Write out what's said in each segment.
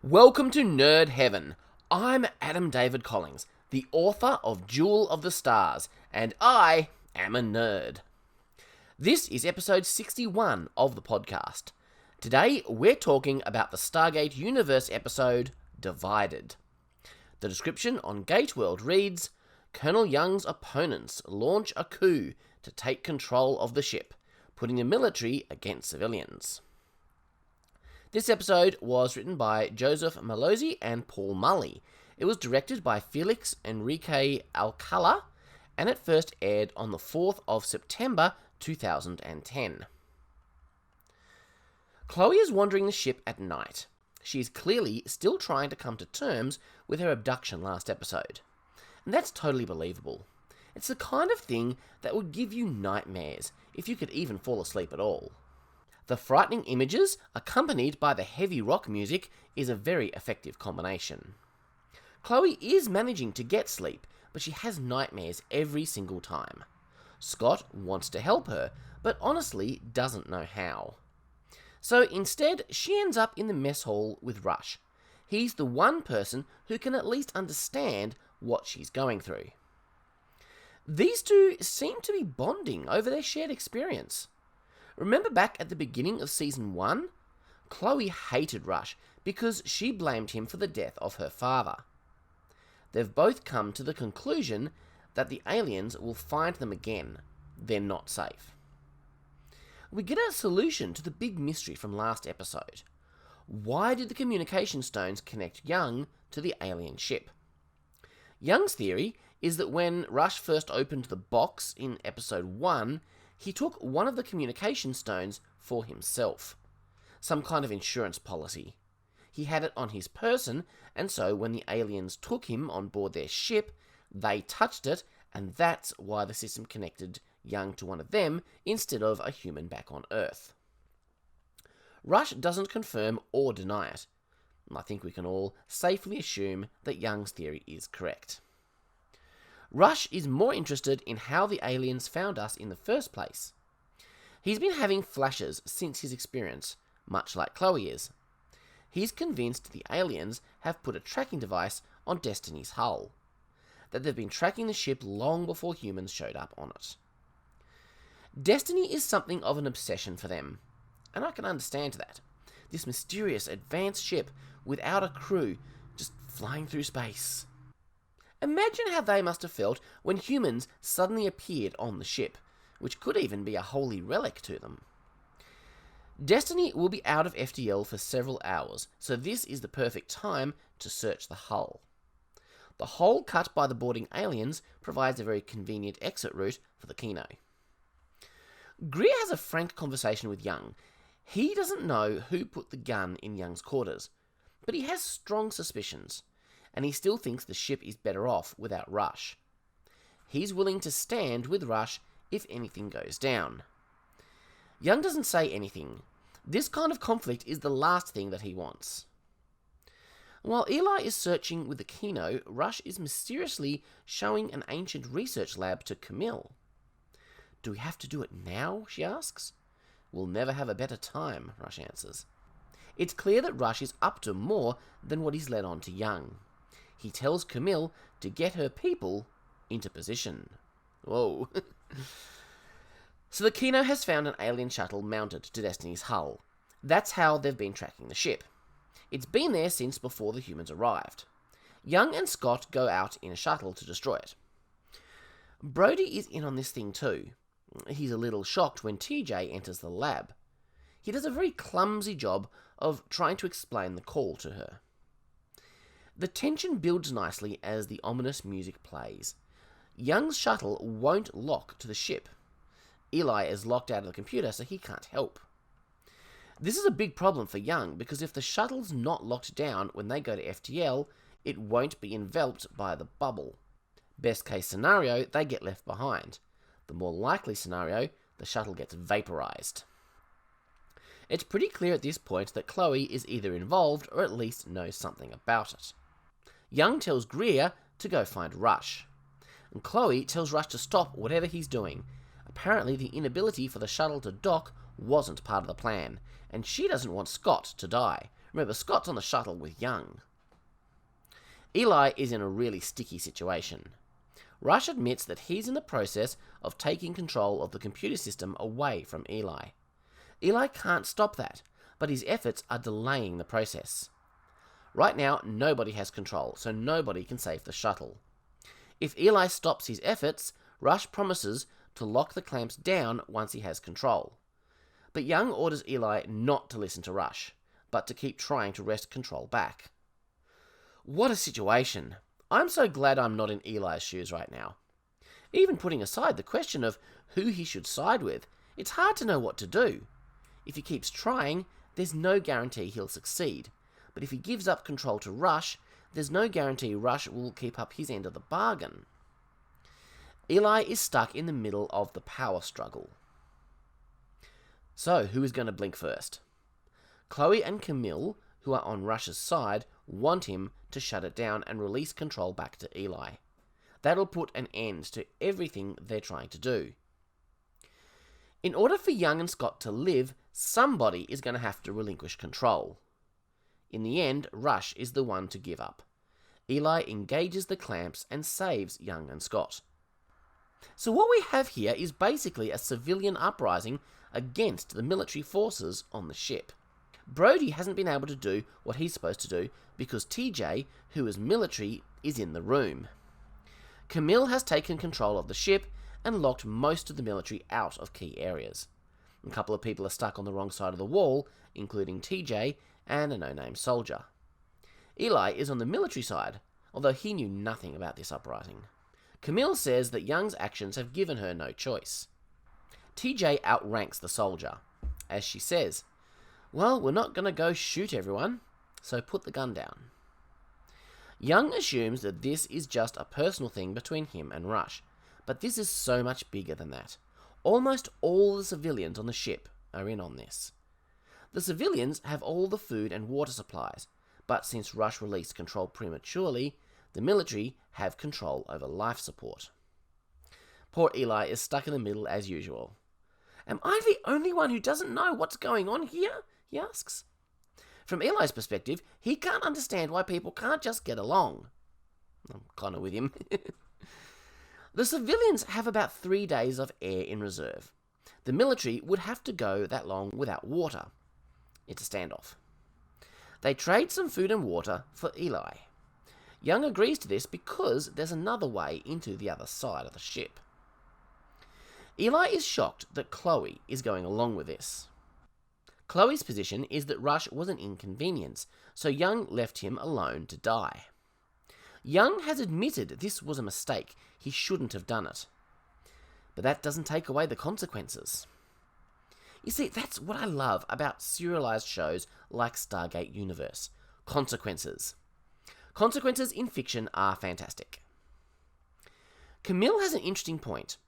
Welcome to Nerd Heaven. I'm Adam David Collins, the author of Jewel of the Stars, and I am a nerd. This is episode 61 of the podcast. Today, we're talking about the Stargate Universe episode, Divided. The description on Gateworld reads, Colonel Young's opponents launch a coup to take control of the ship, putting the military against civilians. This episode was written by Joseph Malozzi and Paul Mully. It was directed by Felix Enrique Alcala, and it first aired on the 4th of September 2010. Chloe is wandering the ship at night. She is clearly still trying to come to terms with her abduction last episode. And that's totally believable. It's the kind of thing that would give you nightmares, if you could even fall asleep at all. The frightening images, accompanied by the heavy rock music, is a very effective combination. Chloe is managing to get sleep, but she has nightmares every single time. Scott wants to help her, but honestly doesn't know how. So instead, she ends up in the mess hall with Rush. He's the one person who can at least understand what she's going through. These two seem to be bonding over their shared experience. Remember back at the beginning of Season 1? Chloe hated Rush because she blamed him for the death of her father. They've both come to the conclusion that the aliens will find them again. They're not safe. We get a solution to the big mystery from last episode. Why did the communication stones connect Young to the alien ship? Young's theory is that when Rush first opened the box in episode 1, he took one of the communication stones for himself. Some kind of insurance policy. He had it on his person, and so when the aliens took him on board their ship, they touched it, and that's why the system connected Young to one of them instead of a human back on Earth. Rush doesn't confirm or deny it. I think we can all safely assume that Young's theory is correct. Rush is more interested in how the aliens found us in the first place. He's been having flashes since his experience, much like Chloe is. He's convinced the aliens have put a tracking device on Destiny's hull, that they've been tracking the ship long before humans showed up on it. Destiny is something of an obsession for them, and I can understand that. This mysterious advanced ship without a crew, just flying through space. Imagine how they must have felt when humans suddenly appeared on the ship, which could even be a holy relic to them. Destiny will be out of FTL for several hours, so this is the perfect time to search the hull. The hole cut by the boarding aliens provides a very convenient exit route for the Kino. Greer has a frank conversation with Young. He doesn't know who put the gun in Young's quarters, but he has strong suspicions, and he still thinks the ship is better off without Rush. He's willing to stand with Rush if anything goes down. Young doesn't say anything. This kind of conflict is the last thing that he wants. While Eli is searching with the Kino, Rush is mysteriously showing an ancient research lab to Camille. Do we have to do it now, she asks. We'll never have a better time, Rush answers. It's clear that Rush is up to more than what he's led on to Young. He tells Camille to get her people into position. Whoa. So the Kino has found an alien shuttle mounted to Destiny's hull. That's how they've been tracking the ship. It's been there since before the humans arrived. Young and Scott go out in a shuttle to destroy it. Brody is in on this thing too. He's a little shocked when TJ enters the lab. He does a very clumsy job of trying to explain the call to her. The tension builds nicely as the ominous music plays. Young's shuttle won't lock to the ship. Eli is locked out of the computer, so he can't help. This is a big problem for Young, because if the shuttle's not locked down when they go to FTL, it won't be enveloped by the bubble. Best case scenario, they get left behind. The more likely scenario, the shuttle gets vaporized. It's pretty clear at this point that Chloe is either involved or at least knows something about it. Young tells Greer to go find Rush, and Chloe tells Rush to stop whatever he's doing. Apparently the inability for the shuttle to dock wasn't part of the plan, and she doesn't want Scott to die. Remember, Scott's on the shuttle with Young. Eli is in a really sticky situation. Rush admits that he's in the process of taking control of the computer system away from Eli. Eli can't stop that, but his efforts are delaying the process. Right now, nobody has control, so nobody can save the shuttle. If Eli stops his efforts, Rush promises to lock the clamps down once he has control. But Young orders Eli not to listen to Rush, but to keep trying to wrest control back. What a situation! I'm so glad I'm not in Eli's shoes right now. Even putting aside the question of who he should side with, it's hard to know what to do. If he keeps trying, there's no guarantee he'll succeed. But if he gives up control to Rush, there's no guarantee Rush will keep up his end of the bargain. Eli is stuck in the middle of the power struggle. So, who is going to blink first? Chloe and Camille, who are on Rush's side, want him to shut it down and release control back to Eli. That'll put an end to everything they're trying to do. In order for Young and Scott to live, somebody is going to have to relinquish control. In the end, Rush is the one to give up. Eli engages the clamps and saves Young and Scott. So what we have here is basically a civilian uprising against the military forces on the ship. Brody hasn't been able to do what he's supposed to do because TJ, who is military, is in the room. Camille has taken control of the ship and locked most of the military out of key areas. A couple of people are stuck on the wrong side of the wall, including TJ and a no-name soldier. Eli is on the military side, although he knew nothing about this uprising. Camille says that Young's actions have given her no choice. TJ outranks the soldier, as she says, "Well, we're not going to go shoot everyone, so put the gun down." Young assumes that this is just a personal thing between him and Rush, but this is so much bigger than that. Almost all the civilians on the ship are in on this. The civilians have all the food and water supplies, but since Rush released control prematurely, the military have control over life support. Poor Eli is stuck in the middle as usual. "Am I the only one who doesn't know what's going on here?" he asks. From Eli's perspective, he can't understand why people can't just get along. I'm kind of with him. The civilians have about 3 days of air in reserve. The military would have to go that long without water. It's a standoff. They trade some food and water for Eli. Young agrees to this because there's another way into the other side of the ship. Eli is shocked that Chloe is going along with this. Chloe's position is that Rush was an inconvenience, so Young left him alone to die. Young has admitted this was a mistake, he shouldn't have done it. But that doesn't take away the consequences. You see, that's what I love about serialized shows like Stargate Universe. Consequences. Consequences in fiction are fantastic. Camille has an interesting point.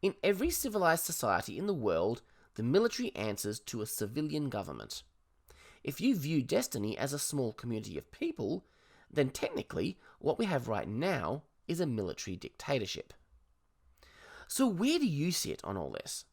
In every civilized society in the world, the military answers to a civilian government. If you view Destiny as a small community of people, then technically what we have right now is a military dictatorship. So where do you sit on all this?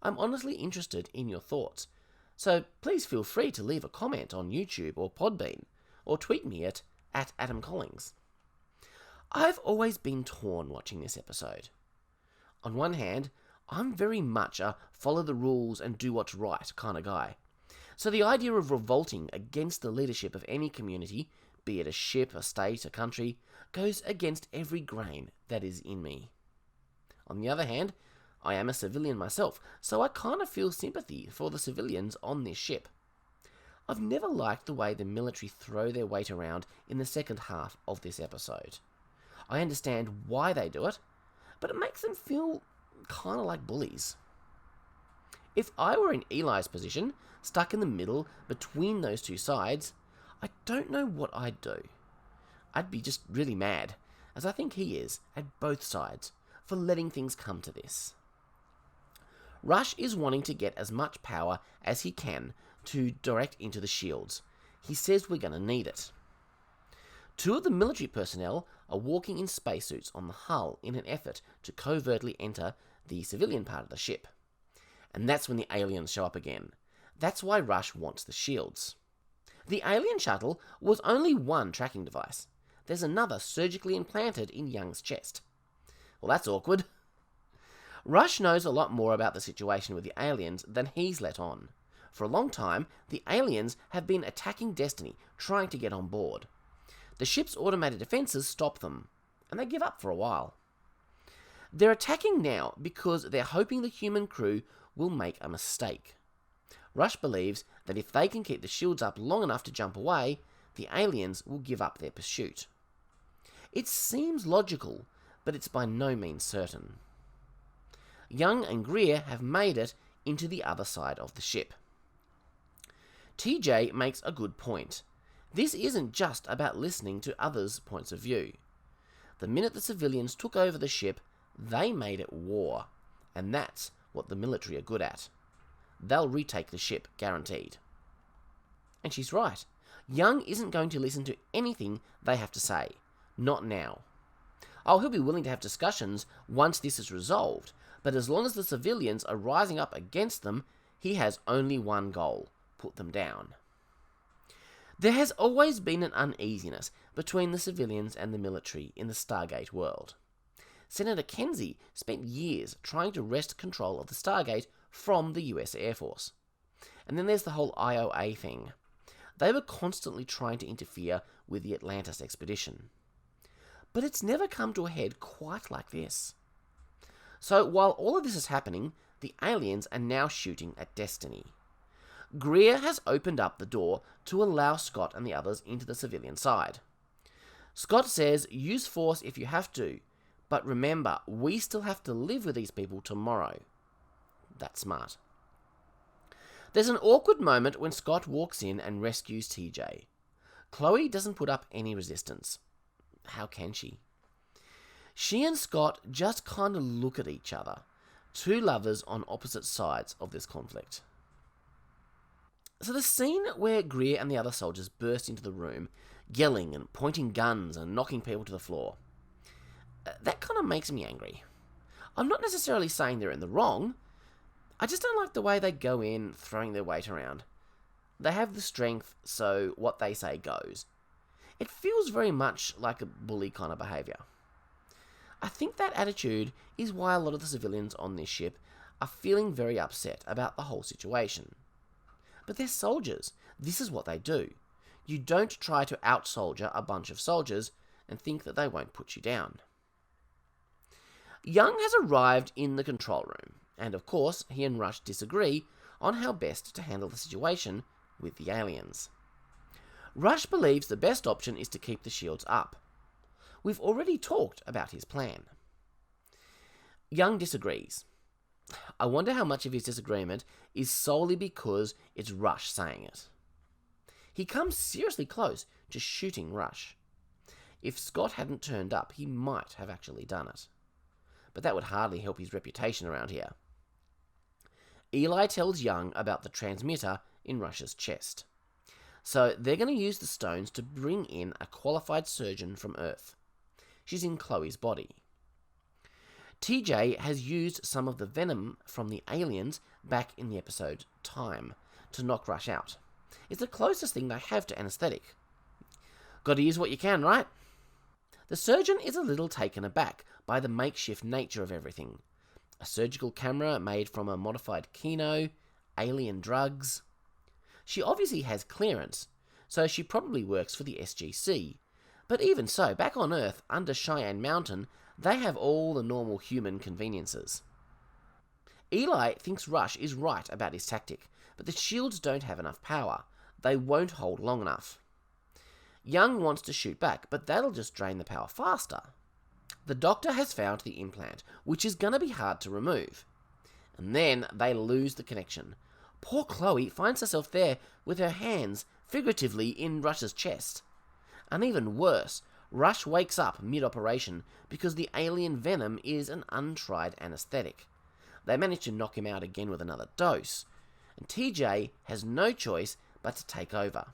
I'm honestly interested in your thoughts, so please feel free to leave a comment on YouTube or Podbean, or tweet me at @AdamCollings. I've always been torn watching this episode. On one hand, I'm very much a follow the rules and do what's right kind of guy. So the idea of revolting against the leadership of any community, be it a ship, a state, a country, goes against every grain that is in me. On the other hand, I am a civilian myself, so I kind of feel sympathy for the civilians on this ship. I've never liked the way the military throw their weight around in the second half of this episode. I understand why they do it, but it makes them feel kind of like bullies. If I were in Eli's position, stuck in the middle between those two sides, I don't know what I'd do. I'd be just really mad, as I think he is, at both sides, for letting things come to this. Rush is wanting to get as much power as he can to direct into the shields. He says we're going to need it. 2 of the military personnel are walking in spacesuits on the hull in an effort to covertly enter the civilian part of the ship. And that's when the aliens show up again. That's why Rush wants the shields. The alien shuttle was only one tracking device. There's another surgically implanted in Young's chest. Well, that's awkward. Rush knows a lot more about the situation with the aliens than he's let on. For a long time, the aliens have been attacking Destiny, trying to get on board. The ship's automated defenses stop them, and they give up for a while. They're attacking now because they're hoping the human crew will make a mistake. Rush believes that if they can keep the shields up long enough to jump away, the aliens will give up their pursuit. It seems logical, but it's by no means certain. Young and Greer have made it into the other side of the ship. TJ makes a good point. This isn't just about listening to others' points of view. The minute the civilians took over the ship, they made it war, and that's what the military are good at. They'll retake the ship, guaranteed. And she's right. Young isn't going to listen to anything they have to say. Not now. Oh, he'll be willing to have discussions once this is resolved, but as long as the civilians are rising up against them, he has only one goal: put them down. There has always been an uneasiness between the civilians and the military in the Stargate world. Senator Kenzie spent years trying to wrest control of the Stargate from the US Air Force. And then there's the whole IOA thing. They were constantly trying to interfere with the Atlantis expedition. But it's never come to a head quite like this. So while all of this is happening, the aliens are now shooting at Destiny. Greer has opened up the door to allow Scott and the others into the civilian side. Scott says, use force if you have to, but remember, we still have to live with these people tomorrow. That's smart. There's an awkward moment when Scott walks in and rescues TJ. Chloe doesn't put up any resistance. How can she? She and Scott just kind of look at each other, two lovers on opposite sides of this conflict. So the scene where Greer and the other soldiers burst into the room, yelling and pointing guns and knocking people to the floor, that kind of makes me angry. I'm not necessarily saying they're in the wrong. I just don't like the way they go in, throwing their weight around. They have the strength, so what they say goes. It feels very much like a bully kind of behaviour. I think that attitude is why a lot of the civilians on this ship are feeling very upset about the whole situation. But they're soldiers. This is what they do. You don't try to out-soldier a bunch of soldiers and think that they won't put you down. Young has arrived in the control room, and of course he and Rush disagree on how best to handle the situation with the aliens. Rush believes the best option is to keep the shields up. We've already talked about his plan. Young disagrees. I wonder how much of his disagreement is solely because it's Rush saying it. He comes seriously close to shooting Rush. If Scott hadn't turned up, he might have actually done it. But that would hardly help his reputation around here. Eli tells Young about the transmitter in Rush's chest. So they're going to use the stones to bring in a qualified surgeon from Earth. She's in Chloe's body. TJ has used some of the venom from the aliens back in the episode Time to knock Rush out. It's the closest thing they have to anesthetic. Gotta use what you can, right? The surgeon is a little taken aback by the makeshift nature of everything. A surgical camera made from a modified Kino, alien drugs. She obviously has clearance, so she probably works for the SGC. But even so, back on Earth, under Cheyenne Mountain, they have all the normal human conveniences. Eli thinks Rush is right about his tactic, but the shields don't have enough power. They won't hold long enough. Young wants to shoot back, but that'll just drain the power faster. The doctor has found the implant, which is going to be hard to remove. And then they lose the connection. Poor Chloe finds herself there with her hands figuratively in Rush's chest. And even worse, Rush wakes up mid-operation because the alien venom is an untried anesthetic. They manage to knock him out again with another dose, and TJ has no choice but to take over.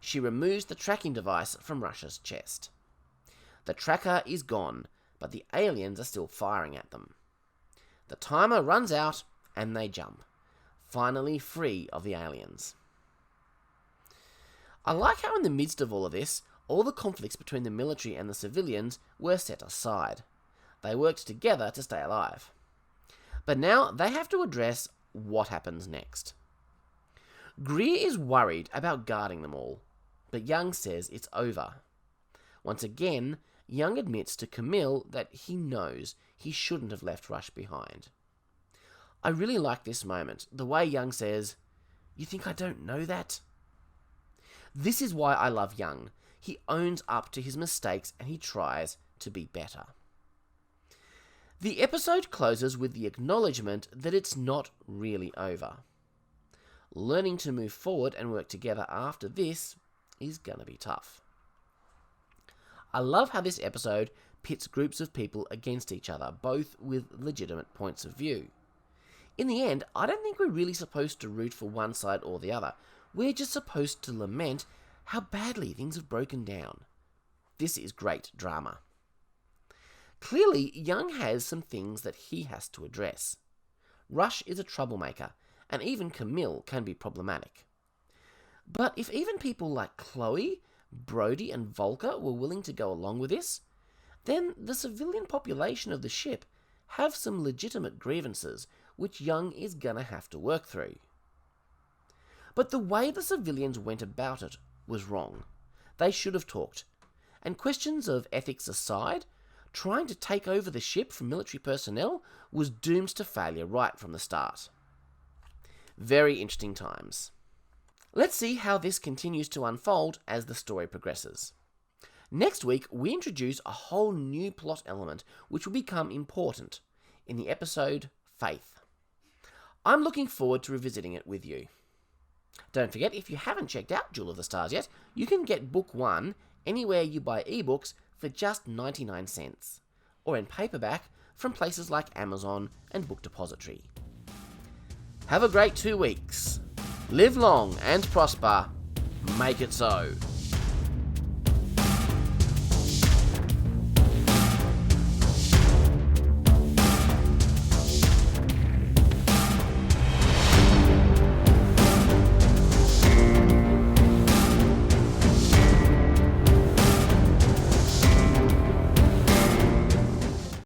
She removes the tracking device from Rush's chest. The tracker is gone, but the aliens are still firing at them. The timer runs out, and they jump, finally free of the aliens. I like how in the midst of all of this, all the conflicts between the military and the civilians were set aside. They worked together to stay alive. But now they have to address what happens next. Greer is worried about guarding them all, but Young says it's over. Once again, Young admits to Camille that he knows he shouldn't have left Rush behind. I really like this moment, the way Young says, "You think I don't know that?" This is why I love Young. He owns up to his mistakes and he tries to be better. The episode closes with the acknowledgement that it's not really over. Learning to move forward and work together after this is gonna be tough. I love how this episode pits groups of people against each other, both with legitimate points of view. In the end, I don't think we're really supposed to root for one side or the other. We're just supposed to lament how badly things have broken down. This is great drama. Clearly, Young has some things that he has to address. Rush is a troublemaker, and even Camille can be problematic. But if even people like Chloe, Brody, and Volker were willing to go along with this, then the civilian population of the ship have some legitimate grievances which Young is gonna have to work through. But the way the civilians went about it was wrong. They should have talked. And questions of ethics aside, trying to take over the ship from military personnel was doomed to failure right from the start. Very interesting times. Let's see how this continues to unfold as the story progresses. Next week, we introduce a whole new plot element which will become important in the episode Faith. I'm looking forward to revisiting it with you. Don't forget, if you haven't checked out Jewel of the Stars yet, you can get Book 1 anywhere you buy ebooks for just 99 cents, or in paperback from places like Amazon and Book Depository. Have a great 2 weeks. Live long and prosper. Make it so.